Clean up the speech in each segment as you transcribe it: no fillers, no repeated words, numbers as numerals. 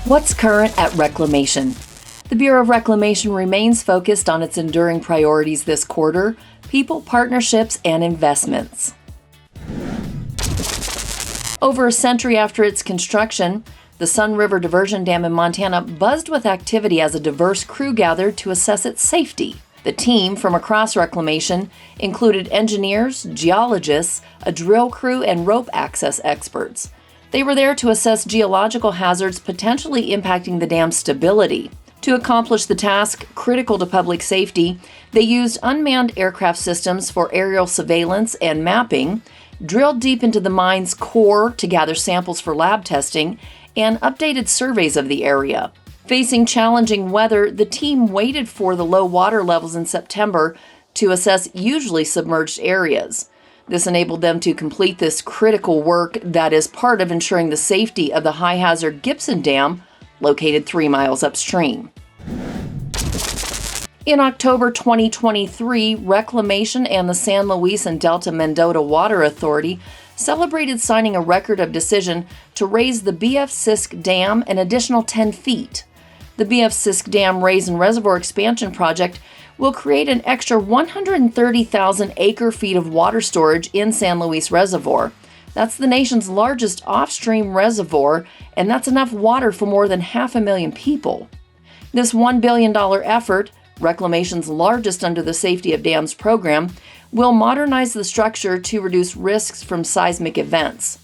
What's current at Reclamation? The Bureau of Reclamation remains focused on its enduring priorities this quarter: people, partnerships, and investments. Over a century after its construction, the Sun River Diversion Dam in Montana buzzed with activity as a diverse crew gathered to assess its safety. The team from across Reclamation included engineers, geologists, a drill crew, and rope access experts. They were there to assess geological hazards potentially impacting the dam's stability. To accomplish the task critical to public safety, they used unmanned aircraft systems for aerial surveillance and mapping, drilled deep into the mine's core to gather samples for lab testing, and updated surveys of the area. Facing challenging weather, the team waited for the low water levels in September to assess usually submerged areas. This enabled them to complete this critical work that is part of ensuring the safety of the high-hazard Gibson Dam, located 3 miles upstream. In October 2023, Reclamation and the San Luis and Delta Mendota Water Authority celebrated signing a record of decision to raise the B.F. Sisk Dam an additional 10 feet. The B.F. Sisk Dam Raise and Reservoir Expansion Project will create an extra 130,000 acre-feet of water storage in San Luis Reservoir. That's the nation's largest off-stream reservoir, and that's enough water for more than 500,000 people. This $1 billion effort, Reclamation's largest under the Safety of Dams program, will modernize the structure to reduce risks from seismic events.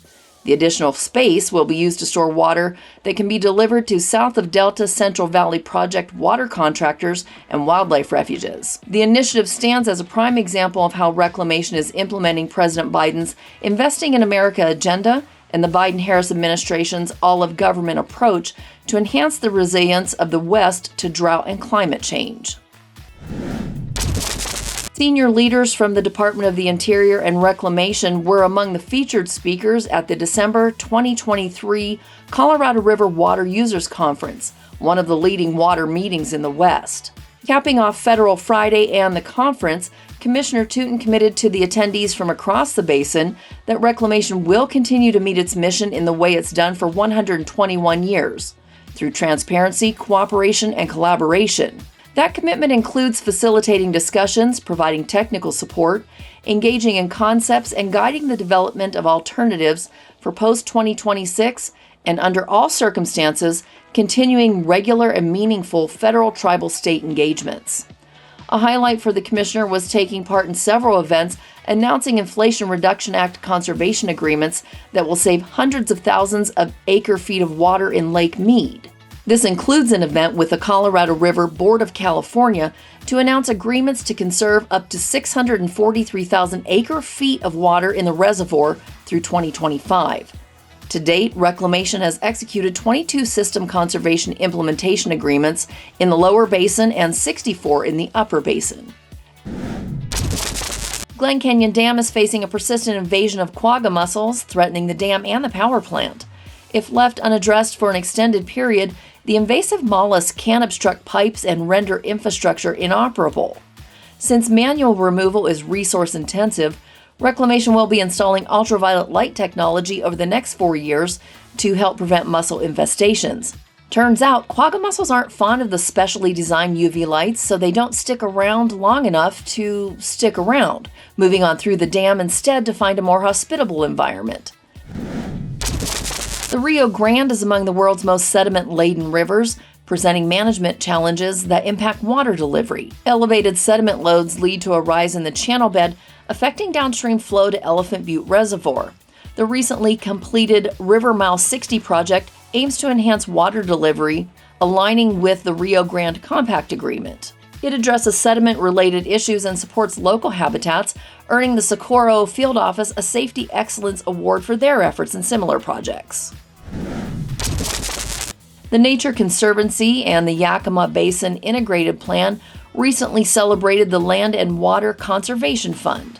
The additional space will be used to store water that can be delivered to south of Delta Central Valley Project water contractors and wildlife refuges. The initiative stands as a prime example of how Reclamation is implementing President Biden's Investing in America agenda and the Biden-Harris administration's all-of-government approach to enhance the resilience of the West to drought and climate change. Senior leaders from the Department of the Interior and Reclamation were among the featured speakers at the December 2023 Colorado River Water Users Conference, one of the leading water meetings in the West. Capping off Federal Friday and the conference, Commissioner Tootin committed to the attendees from across the basin that Reclamation will continue to meet its mission in the way it's done for 121 years, through transparency, cooperation, and collaboration. That commitment includes facilitating discussions, providing technical support, engaging in concepts, and guiding the development of alternatives for post-2026, and under all circumstances, continuing regular and meaningful federal tribal-state engagements. A highlight for the commissioner was taking part in several events announcing Inflation Reduction Act conservation agreements that will save hundreds of thousands of acre-feet of water in Lake Mead. This includes an event with the Colorado River Board of California to announce agreements to conserve up to 643,000 acre-feet of water in the reservoir through 2025. To date, Reclamation has executed 22 system conservation implementation agreements in the lower basin and 64 in the upper basin. Glen Canyon Dam is facing a persistent invasion of quagga mussels, threatening the dam and the power plant. If left unaddressed for an extended period, the invasive mollusk can obstruct pipes and render infrastructure inoperable. Since manual removal is resource-intensive, Reclamation will be installing ultraviolet light technology over the next 4 years to help prevent mussel infestations. Turns out, quagga mussels aren't fond of the specially designed UV lights, so they don't stick around long enough to stick around, moving on through the dam instead to find a more hospitable environment. The Rio Grande is among the world's most sediment-laden rivers, presenting management challenges that impact water delivery. Elevated sediment loads lead to a rise in the channel bed, affecting downstream flow to Elephant Butte Reservoir. The recently completed River Mile 60 project aims to enhance water delivery, aligning with the Rio Grande Compact Agreement. It addresses sediment-related issues and supports local habitats, earning the Socorro Field Office a Safety Excellence Award for their efforts in similar projects. The Nature Conservancy and the Yakima Basin Integrated Plan recently celebrated the Land and Water Conservation Fund.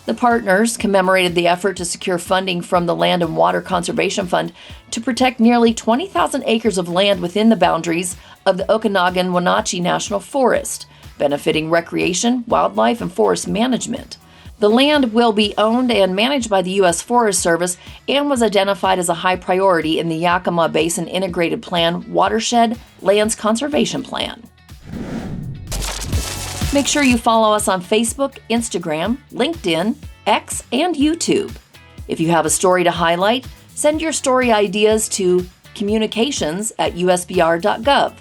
The partners commemorated the effort to secure funding from the Land and Water Conservation Fund to protect nearly 20,000 acres of land within the boundaries of the Okanagan-Wenatchee National Forest, benefiting recreation, wildlife, and forest management. The land will be owned and managed by the U.S. Forest Service and was identified as a high priority in the Yakima Basin Integrated Plan Watershed Lands Conservation Plan. Make sure you follow us on Facebook, Instagram, LinkedIn, X, and YouTube. If you have a story to highlight, send your story ideas to communications@usbr.gov.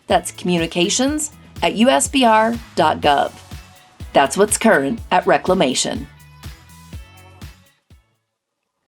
That's communications@usbr.gov. That's what's current at Reclamation.